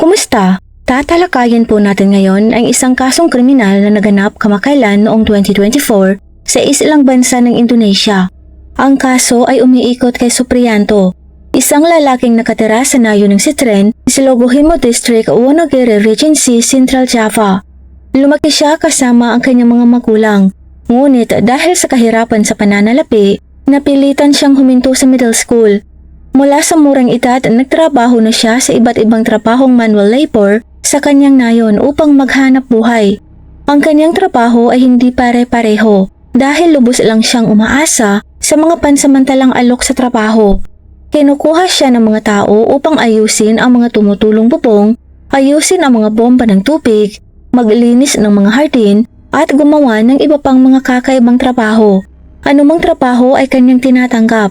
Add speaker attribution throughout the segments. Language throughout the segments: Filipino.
Speaker 1: Kumusta? Tatalakayin po natin ngayon ang isang kasong kriminal na naganap kamakailan noong 2024 sa ilang bansa ng Indonesia. Ang kaso ay umiikot kay Supriyanto, isang lalaking nakatira sa nayo ng Sitren, Silogohimo District, Wonogiri Regency, Central Java. Lumaki siya kasama ang kanyang mga magulang, ngunit dahil sa kahirapan sa pananalapi, napilitan siyang huminto sa middle school. Mula sa murang edad, nagtrabaho na siya sa iba't ibang trabahong manual labor sa kanyang nayon upang maghanap buhay. Ang kanyang trabaho ay hindi pare-pareho dahil lubos lang siyang umaasa sa mga pansamantalang alok sa trabaho. Kinukuha siya ng mga tao upang ayusin ang mga tumutulong bubong, ayusin ang mga bomba ng tubig, maglinis ng mga hardin at gumawa ng iba pang mga kakaibang trabaho. Anumang trabaho ay kanyang tinatanggap.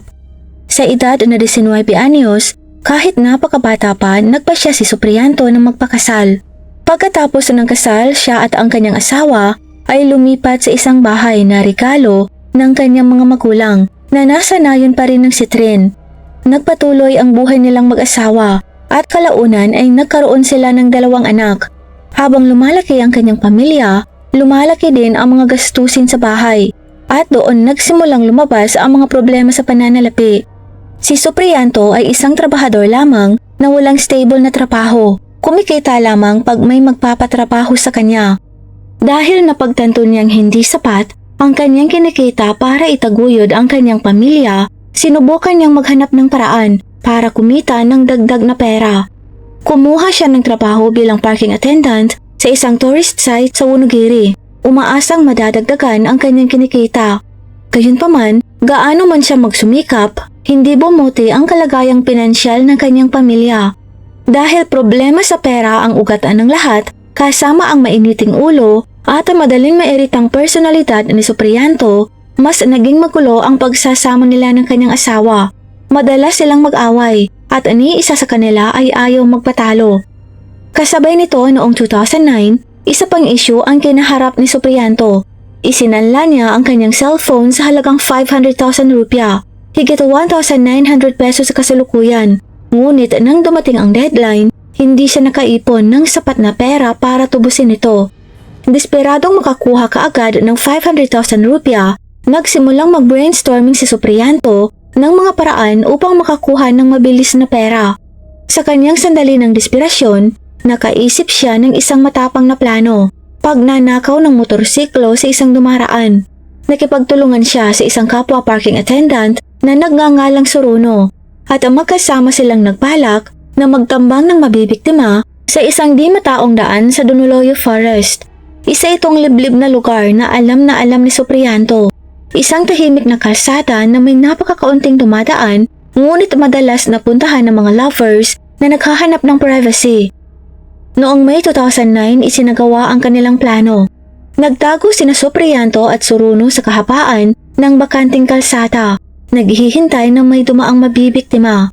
Speaker 1: Sa edad na 19 anyos, kahit napakabata pa, nagpasya si Supriyanto na magpakasal. Pagkatapos ng kasal, siya at ang kanyang asawa ay lumipat sa isang bahay na regalo ng kanyang mga magulang na nasa nayon pa rin ng Sitren. Nagpatuloy ang buhay nilang mag-asawa at kalaunan ay nagkaroon sila ng 2 anak. Habang lumalaki ang kanyang pamilya, lumalaki din ang mga gastusin sa bahay at doon nagsimulang lumabas ang mga problema sa pananalapi. Si Supriyanto ay isang trabahador lamang na walang stable na trabaho. Kumikita lamang pag may magpapatrabaho sa kanya. Dahil napagtanto niyang hindi sapat ang kanyang kinikita para itaguyod ang kanyang pamilya, sinubukan niyang maghanap ng paraan para kumita ng dagdag na pera. Kumuha siya ng trabaho bilang parking attendant sa isang tourist site sa Wonogiri, umaasang madadagdagan ang kanyang kinikita. Gayunpaman, gaano man siya magsumikap, hindi bumuti ang kalagayang pinansyal ng kanyang pamilya. Dahil problema sa pera ang ugatan ng lahat, kasama ang mainiting ulo at ang madaling mairitang personalidad ni Supriyanto, mas naging magulo ang pagsasama nila ng kanyang asawa. Madalas silang mag-away at isa sa kanila ay ayaw magpatalo. Kasabay nito noong 2009, isa pang issue ang kinaharap ni Supriyanto. Isinanla niya ang kanyang cellphone sa halagang 500,000 rupiah, higit 1,900 pesos sa kasalukuyan. Ngunit nang dumating ang deadline, hindi siya nakaipon ng sapat na pera para tubusin ito. Desperadong makakuha kaagad ng 500,000 rupiah, nagsimulang mag-brainstorming si Supriyanto ng mga paraan upang makakuha ng mabilis na pera. Sa kanyang sandali ng desperasyon, nakaisip siya ng isang matapang na plano. Pagnanakaw ng motorsiklo sa isang dumaraan. Nakipagtulungan siya sa isang kapwa parking attendant na nagngangalang Suruno at magkasama silang nagbalak na magtambang ng mabibiktima sa isang di mataong daan sa Dunuloyo Forest. Isa itong liblib na lugar na alam ni Supriyanto. Isang tahimik na kalsada na may napakakaunting dumadaan, ngunit madalas napuntahan ng mga lovers na naghahanap ng privacy. Noong May 2009, isinagawa ang kanilang plano. Nagtago sina Supriyanto at Suruno sa kahabaan ng bakanting kalsada, naghihintay na may dumaang mabibiktima.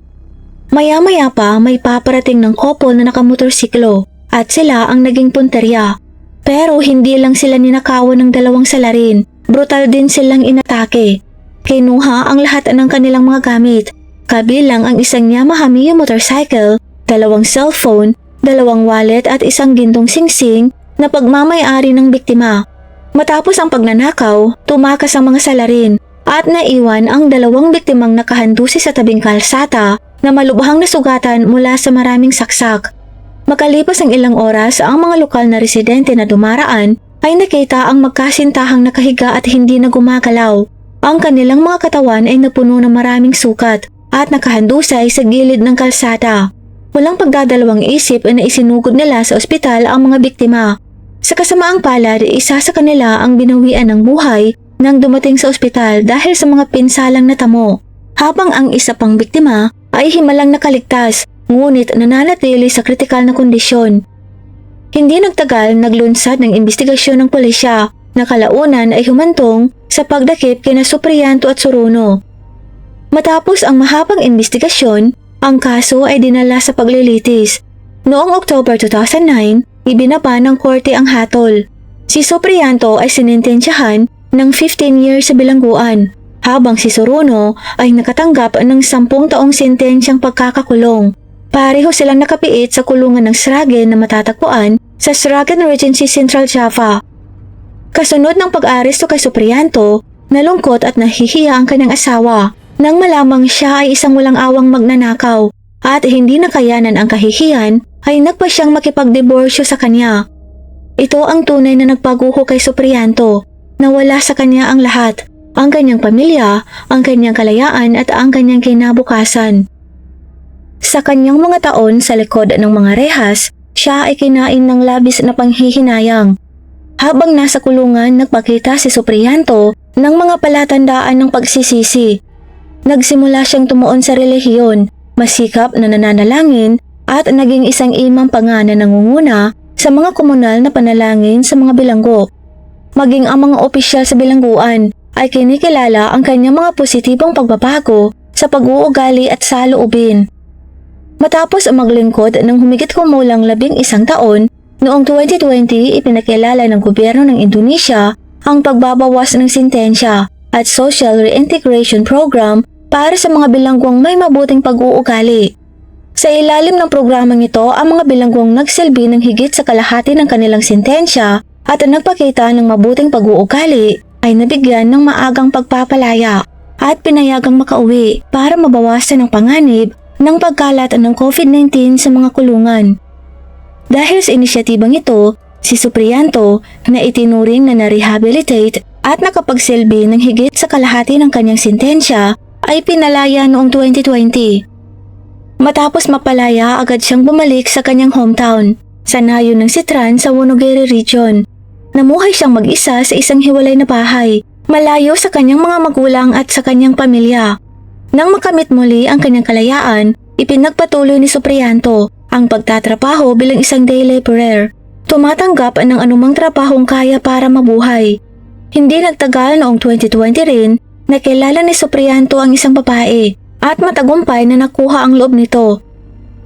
Speaker 1: Maya-maya pa may paparating ng couple na nakamotorsiklo at sila ang naging punterya. Pero hindi lang sila ninakawan ng 2 salarin, brutal din silang inatake. Kinuha ang lahat ng kanilang mga gamit, kabilang ang isang Yamaha Mio motorcycle, 2 cellphone, 2 wallet at isang gintong singsing na pagmamay-ari ng biktima. Matapos ang pagnanakaw, tumakas ang mga salarin at naiwan ang 2 biktimang nakahandusi sa tabing kalsada na malubhang nasugatan mula sa maraming saksak. Makalipas ang ilang oras, ang mga lokal na residente na dumaraan ay nakita ang magkasintahang nakahiga at hindi na gumagalaw. Ang kanilang mga katawan ay napuno ng maraming sukat at nakahandusay sa gilid ng kalsada. Walang pagdadalawang isip na isinugod nila sa ospital ang mga biktima. Sa kasamaang palad, isa sa kanila ang binawian ng buhay nang dumating sa ospital dahil sa mga pinsalang natamo, habang ang isa pang biktima ay himalang nakaligtas ngunit nananatili sa kritikal na kondisyon. Hindi nagtagal, naglunsad ng investigasyon ng pulisya na kalaunan ay humantong sa pagdakip kina Supriyanto at Suruno. Matapos ang mahabang investigasyon, ang kaso ay dinala sa paglilitis. Noong October 2009, ibinaba ng korte ang hatol. Si Supriyanto ay sinintensyahan ng 15 years sa bilangguan, habang si Suruno ay nakatanggap ng 10 taong sentensyang pagkakakulong. Pareho silang nakapiit sa kulungan ng Sragen na matatagpuan sa Sragen Regency Central Java. Kasunod ng pag-aresto kay Suprianto, nalungkot at nahihiya ang kanyang asawa nang malamang siya ay isang walang awang magnanakaw at hindi nakayanan ang kahihiyan ay nagpa siyang makipagdiborsyo sa kanya. Ito ang tunay na nagpaguho kay Suprianto. Nawala sa kanya ang lahat, ang kanyang pamilya, ang kanyang kalayaan at ang kanyang kinabukasan. Sa kanyang mga taon sa likod ng mga rehas, siya ay kinain ng labis na panghihinayang. Habang nasa kulungan, nagpakita si Suprianto ng mga palatandaan ng pagsisisi. Nagsimula siyang tumuon sa relihiyon, masikap na nananalangin at naging isang imam pa nga na nangunguna sa mga komunal na panalangin sa mga bilanggo. Maging ang mga opisyal sa bilangguan ay kinikilala ang kanyang mga positibong pagbabago sa pag-uugali at saloobin. Matapos maglingkod ng humigit kumulang 11 taon, noong 2020 ipinakilala ng gobyerno ng Indonesia ang pagbabawas ng sentensya at social reintegration program para sa mga bilangguang may mabuting pag-uugali. Sa ilalim ng programang ito, ang mga bilangguang nagsilbi ng higit sa kalahati ng kanilang sentensya at nagpakita ng mabuting pag-uugali ay nabigyan ng maagang pagpapalaya at pinayagang makauwi para mabawasan ang panganib ng pagkalat ng COVID-19 sa mga kulungan. Dahil sa inisyatibang ito, si Suprianto na itinuring na na-rehabilitate at nakapagsilbi ng higit sa kalahati ng kanyang sentensya ay pinalaya noong 2020. Matapos mapalaya, agad siyang bumalik sa kanyang hometown, sa nayon ng Sitran sa Wonogiri Region. Namuhay siyang mag-isa sa isang hiwalay na bahay, malayo sa kanyang mga magulang at sa kanyang pamilya. Nang makamit muli ang kanyang kalayaan, ipinagpatuloy ni Suprianto ang pagtatrabaho bilang isang day laborer. Tumatanggap ng anumang trabahong kaya para mabuhay. Hindi nagtagal noong 2020 rin, nakilala ni Suprianto ang isang babae at matagumpay na nakuha ang loob nito.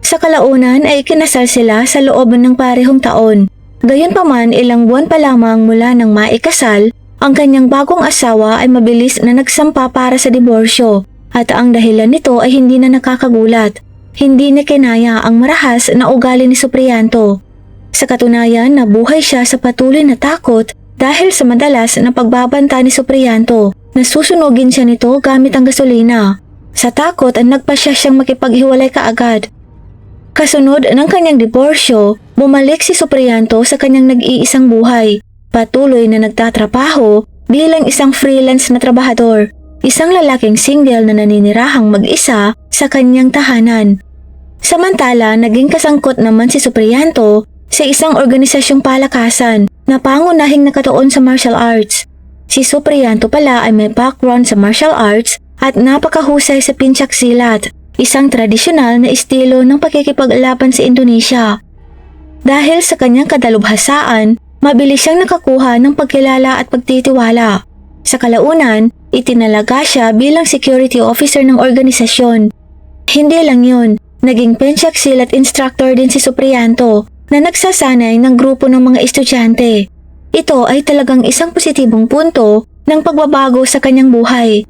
Speaker 1: Sa kalaunan ay kinasal sila sa loob ng parehong taon. Gayunpaman, ilang buwan pa lamang mula nang maikasal, ang kanyang bagong asawa ay mabilis na nagsampa para sa diborsyo. At ang dahilan nito ay hindi na nakakagulat. Hindi niya kinaya ang marahas na ugali ni Suprianto. Sa katunayan, nabuhay siya sa patuloy na takot dahil sa madalas na pagbabanta ni Suprianto na susunugin siya nito gamit ang gasolina. Sa takot, nagpa siyang makipaghiwalay kaagad. Kasunod ng kanyang diborsyo, bumalik si Suprianto sa kanyang nag-iisang buhay. Patuloy na nagtatrabaho bilang isang freelance na trabahador. Isang lalaking single na naninirahang mag-isa sa kanyang tahanan. Samantala, naging kasangkot naman si Suprianto sa isang organisasyong palakasan na pangunahing nakatuon sa martial arts. Si Suprianto pala ay may background sa martial arts at napakahusay sa pencak silat, isang tradisyonal na estilo ng pakikipaglaban sa Indonesia. Dahil sa kanyang kadalubhasaan, mabilis siyang nakakuha ng pagkilala at pagtitiwala. Sa kalaunan, itinalaga siya bilang security officer ng organisasyon. Hindi lang yun, naging pencak silat instructor din si Suprianto na nagsasanay ng grupo ng mga estudyante. Ito ay talagang isang positibong punto ng pagbabago sa kanyang buhay.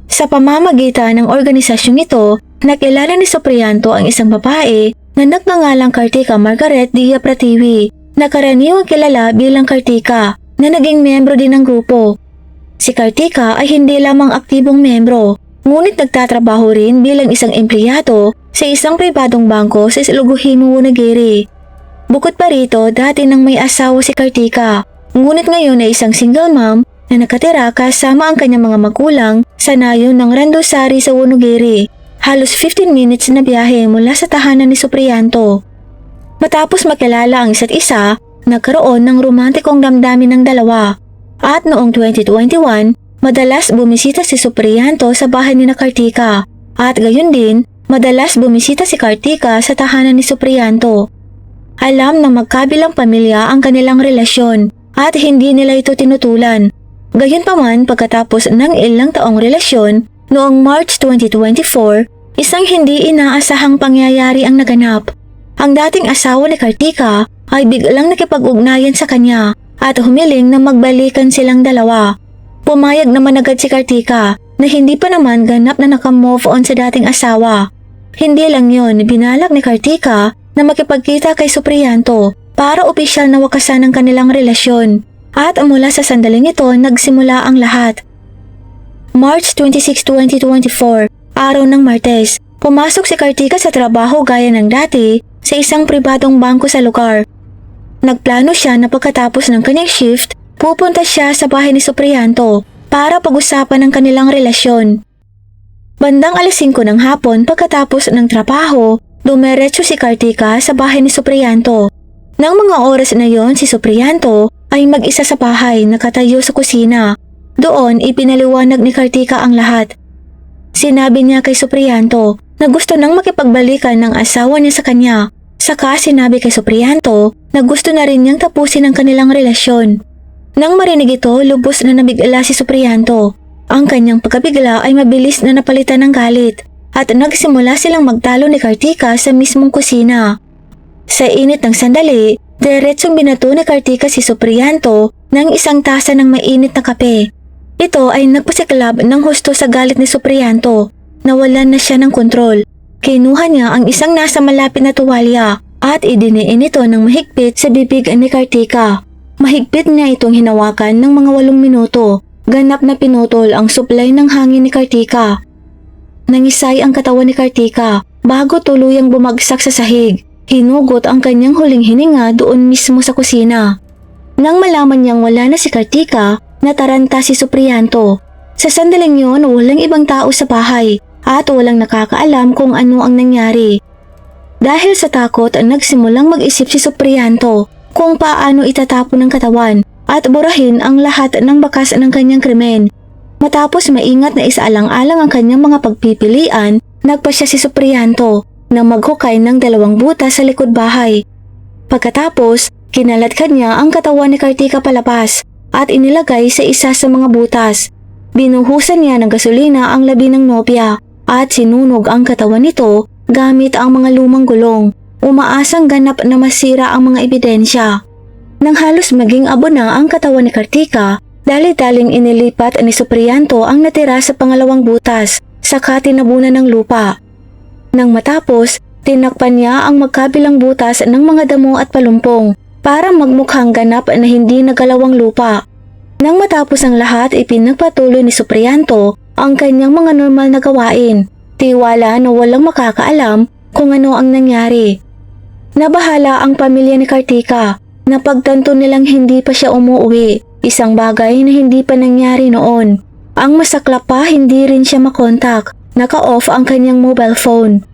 Speaker 1: Sa pamamagitan ng organisasyong ito, nakilala ni Suprianto ang isang babae na nagngangalang Kartika Margaret Dia Pratiwi na karaniwang kilala bilang Kartika na naging miyembro din ng grupo. Si Kartika ay hindi lamang aktibong miyembro, ngunit nagtatrabaho rin bilang isang empleyado sa isang pribadong bangko sa Ilogohimo, Wonogiri. Bukod pa rito, dati nang may asawa si Kartika, ngunit ngayon ay isang single mom na nakatira kasama ang kanyang mga magulang sa nayon ng Randusari sa Wonogiri. Halos 15 minutes na biyahe mula sa tahanan ni Suprianto. Matapos makilala ang isa't isa, nagkaroon ng romantikong damdamin ng dalawa. At noong 2021, madalas bumisita si Suprianto sa bahay ni Kartika at gayon din, madalas bumisita si Kartika sa tahanan ni Suprianto. Alam ng magkabilang pamilya ang kanilang relasyon at hindi nila ito tinutulan. Gayunpaman, pagkatapos ng ilang taong relasyon, noong March 2024, isang hindi inaasahang pangyayari ang naganap. Ang dating asawa ni Kartika ay biglang nakipag-ugnayan sa kanya at humiling na magbalikan silang dalawa. Pumayag naman agad si Kartika na hindi pa naman ganap na nakamove on sa dating asawa. Hindi lang yon, binalak ni Kartika na makipagkita kay Supriyanto para opisyal na wakasan ang kanilang relasyon. At mula sa sandaling ito, nagsimula ang lahat. March 26, 2024, araw ng Martes, pumasok si Kartika sa trabaho gaya ng dati sa isang pribadong bangko sa lugar. Nagplano siya na pagkatapos ng kanyang shift, pupunta siya sa bahay ni Supriyanto para pag-usapan ang kanilang relasyon. Bandang alas 5 ng hapon pagkatapos ng trabaho, dumiretso si Kartika sa bahay ni Supriyanto. Nang mga oras na yon, si Supriyanto ay mag-isa sa bahay, nakatayo sa kusina. Doon, ipinaliwanag ni Kartika ang lahat. Sinabi niya kay Supriyanto na gusto nang makipagbalikan ng asawa niya sa kanya. Saka sinabi kay Supriyanto na gusto na rin niyang tapusin ang kanilang relasyon. Nang marinig ito, lubos na nabigla si Supriyanto. Ang kanyang pagkabigla ay mabilis na napalitan ng galit at nagsimula silang magtalo ni Kartika sa mismong kusina. Sa init ng sandali, diretsong binato ni Kartika si Supriyanto ng isang tasa ng mainit na kape. Ito ay nagpasiklab ng husto sa galit ni Supriyanto. Nawalan na siya ng kontrol. Kinuha niya ang isang nasa malapit na tuwalya at idiniin ito ng mahigpit sa bibig ni Kartika. Mahigpit niya itong hinawakan ng mga 8 minuto. Ganap na pinutol ang supply ng hangin ni Kartika. Nangisay ang katawan ni Kartika bago tuluyang bumagsak sa sahig. Hinugot ang kanyang huling hininga doon mismo sa kusina. Nang malaman niyang wala na si Kartika, nataranta si Supriyanto. Sa sandaling yon, walang ibang tao sa bahay at walang nakakaalam kung ano ang nangyari. Dahil sa takot, nagsimulang mag-isip si Supriyanto kung paano itatapon ang katawan at burahin ang lahat ng bakas ng kanyang krimen. Matapos maingat na isaalang-alang ang kanyang mga pagpipilian, nagpasya si Supriyanto na maghukay ng 2 butas sa likod bahay. Pagkatapos, kinalat kanya ang katawan ni Kartika palabas at inilagay sa isa sa mga butas. Binuhusan niya ng gasolina ang labi ng nobya at sinunog ang katawan nito gamit ang mga lumang gulong, umaasang ganap na masira ang mga ebidensya. Nang halos maging abo na ang katawan ni Kartika, dali-daling inilipat ni Supriyanto ang natira sa pangalawang butas, saka tinabunan ng lupa. Nang matapos, tinakpan niya ang magkabilang butas ng mga damo at palumpong para magmukhang ganap na hindi nagalawang lupa. Nang matapos ang lahat, ipinagpatuloy ni Supriyanto ang kanyang mga normal na gawain, tiwala na walang makakaalam kung ano ang nangyari. Nabahala ang pamilya ni Kartika. Napagtanto nilang hindi pa siya umuwi, isang bagay na hindi pa nangyari noon. Ang masaklap pa, hindi rin siya makontak, naka-off ang kanyang mobile phone.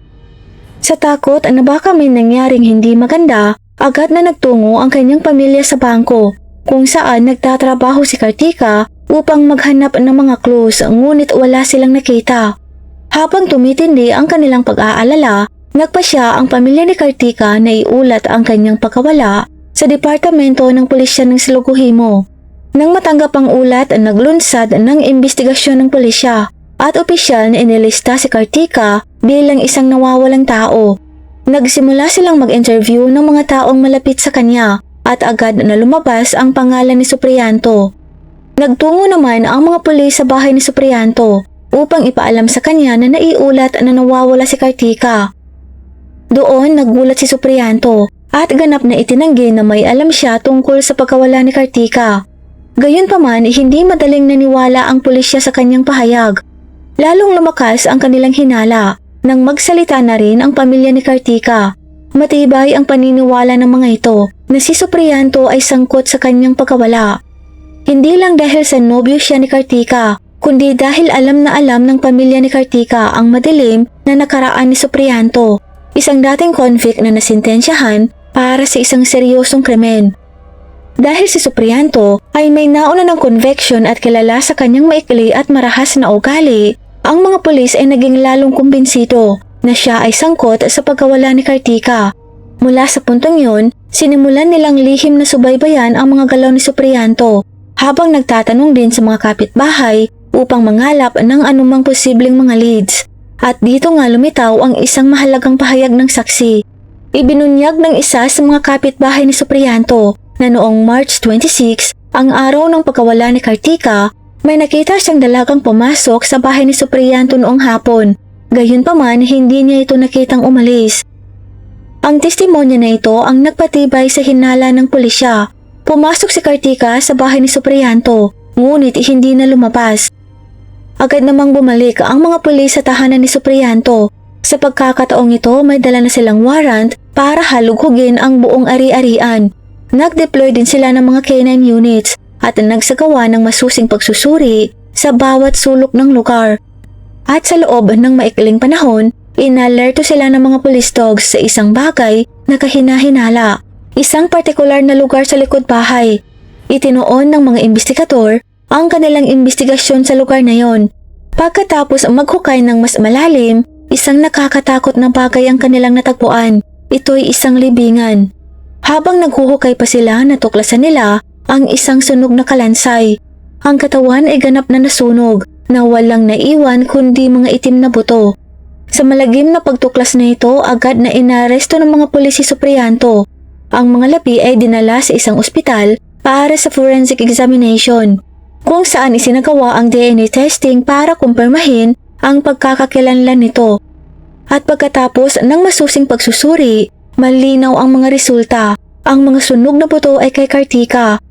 Speaker 1: Sa takot na baka may nangyaring hindi maganda, agad na nagtungo ang kanyang pamilya sa bangko, kung saan nagtatrabaho si Kartika upang maghanap ng mga clues, ngunit wala silang nakita. Habang tumitindi ang kanilang pag-aalala, nagpasya ang pamilya ni Kartika na iulat ang kanyang pagkawala sa Departamento ng Pulisya ng Silogohimo. Nang matanggap ang ulat, naglunsad ng imbestigasyon ng pulisya at opisyal na inilista si Kartika bilang isang nawawalang tao. Nagsimula silang mag-interview ng mga taong malapit sa kanya at agad na lumabas ang pangalan ni Supriyanto. Nagtungo naman ang mga pulis sa bahay ni Supriyanto upang ipaalam sa kanya na naiulat na nawawala si Kartika. Doon nagulat si Supriyanto at ganap na itinanggi na may alam siya tungkol sa pagkawala ni Kartika. Gayunpaman, hindi madaling naniwala ang pulisya sa kanyang pahayag. Lalong lumakas ang kanilang hinala nang magsalita na rin ang pamilya ni Kartika. Matibay ang paniniwala ng mga ito na si Supriyanto ay sangkot sa kanyang pagkawala. Hindi lang dahil sa nobyo siya ni Kartika, kundi dahil alam na alam ng pamilya ni Kartika ang madilim na nakaraan ni Supriyanto, isang dating convict na nasintensyahan para sa isang seryosong krimen. Dahil si Supriyanto ay may nauna ng conviction at kilala sa kanyang maikli at marahas na ugali, ang mga pulis ay naging lalong kumbinsido na siya ay sangkot sa pagkawala ni Kartika. Mula sa puntong yun, sinimulan nilang lihim na subaybayan ang mga galaw ni Supriyanto habang nagtatanong din sa mga kapitbahay upang mangalap ng anumang posibleng mga leads. At dito nga lumitaw ang isang mahalagang pahayag ng saksi. Ibinunyag ng isa sa mga kapitbahay ni Supriyanto na noong March 26, ang araw ng pagkawala ni Kartika, may nakita siyang dalagang pumasok sa bahay ni Supriyanto noong hapon. Gayunpaman, hindi niya ito nakitang umalis. Ang testimonya na ito ang nagpatibay sa hinala ng pulisya. Pumasok si Kartika sa bahay ni Suprianto, ngunit hindi na lumabas. Agad namang bumalik ang mga pulis sa tahanan ni Suprianto. Sa pagkakataong ito, may dala na silang warrant para halughugin ang buong ari-arian. Nag-deploy din sila ng mga K9 units at nagsagawa ng masusing pagsusuri sa bawat sulok ng lugar. At sa loob ng maikling panahon, inalerto sila ng mga police dogs sa isang bagay na kahina-hinala. Isang partikular na lugar sa likod bahay. Itinuon ng mga investigador ang kanilang investigasyon sa lugar na yon. Pagkatapos maghukay ng mas malalim, isang nakakatakot na bagay ang kanilang natagpuan. Ito'y isang libingan. Habang naghuhukay pa sila, natuklasan nila ang isang sunog na kalansay. Ang katawan ay ganap na nasunog, na walang naiwan kundi mga itim na buto. Sa malagim na pagtuklas na ito, agad na inaresto ng mga pulis si Suprianto. Ang mga labi ay dinala sa isang ospital para sa forensic examination, kung saan isinagawa ang DNA testing para kumpirmahin ang pagkakakilanlan nito. At pagkatapos ng masusing pagsusuri, malinaw ang mga resulta. Ang mga sunog na buto ay kay Kartika.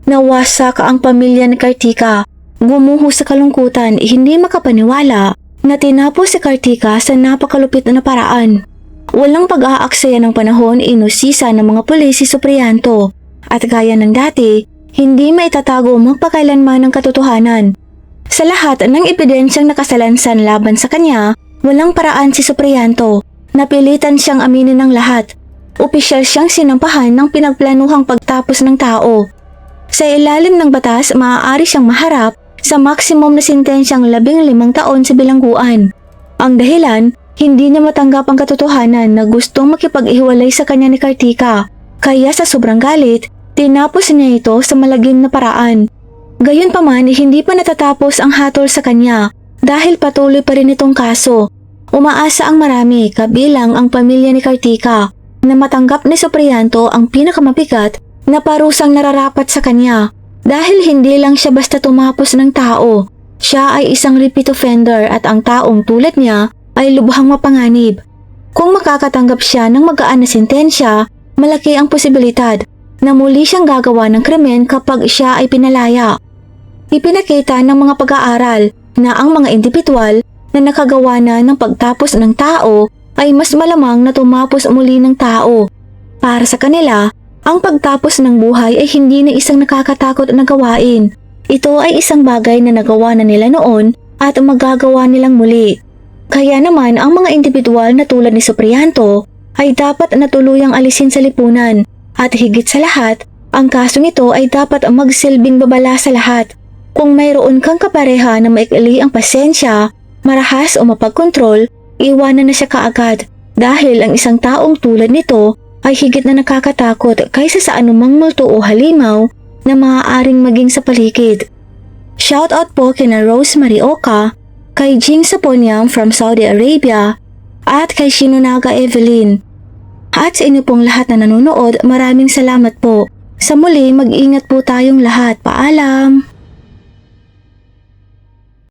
Speaker 1: Nawasak ang pamilya ni Kartika. Gumuho sa kalungkutan, hindi makapaniwala na tinapos si Kartika sa napakalupit na paraan. Walang pag-aaksaya ng panahon, inusisa ng mga pulis si Suprianto. At gaya ng dati, hindi maitatago magpakailanman ng katotohanan. Sa lahat ng ebidensyang nakasalansan laban sa kanya, walang paraan si Suprianto. Napilitan siyang aminin ng lahat. Opisyal siyang sinampahan ng pinagplanuhang pagtapos ng tao. Sa ilalim ng batas, maaari siyang maharap sa maksimum na sentensyang 15 taon sa bilangguan. Ang dahilan, hindi niya matanggap ang katotohanan na gustong makipag-ihiwalay sa kanya ni Kartika. Kaya sa sobrang galit, tinapos niya ito sa malagim na paraan. Gayunpaman, hindi pa natatapos ang hatol sa kanya dahil patuloy pa rin itong kaso. Umaasa ang marami, kabilang ang pamilya ni Kartika, na matanggap ni Suprianto ang pinakamabigat na parusang nararapat sa kanya. Dahil hindi lang siya basta tumapos ng tao, siya ay isang repeat offender at ang taong tulad niya ay lubhang mapanganib. Kung makakatanggap siya ng magaan na sentensya, malaki ang posibilidad na muli siyang gagawa ng krimen kapag siya ay pinalaya. Ipinakita ng mga pag-aaral na ang mga indibidwal na nakagawa na ng pagtapos ng tao ay mas malamang na tumapos muli ng tao. Para sa kanila, ang pagtapos ng buhay ay hindi na isang nakakatakot na gawain. Ito ay isang bagay na nagawa na nila noon at magagawa nilang muli. Kaya naman ang mga indibidwal na tulad ni Suprianto ay dapat na tuluyang alisin sa lipunan. At higit sa lahat, ang kasong ito ay dapat magsilbing babala sa lahat. Kung mayroon kang kapareha na maikli ang pasensya, marahas o mapagkontrol, iwanan na siya kaagad dahil ang isang taong tulad nito ay higit na nakakatakot kaysa sa anumang multo o halimaw na maaaring maging sa paligid. Shoutout po kina Rosemary Oka, kay Jing Saponyam from Saudi Arabia, at kay Shinunaga Evelyn. At sa inyo pong lahat na nanonood, maraming salamat po. Sa muli, mag-ingat po tayong lahat. Paalam!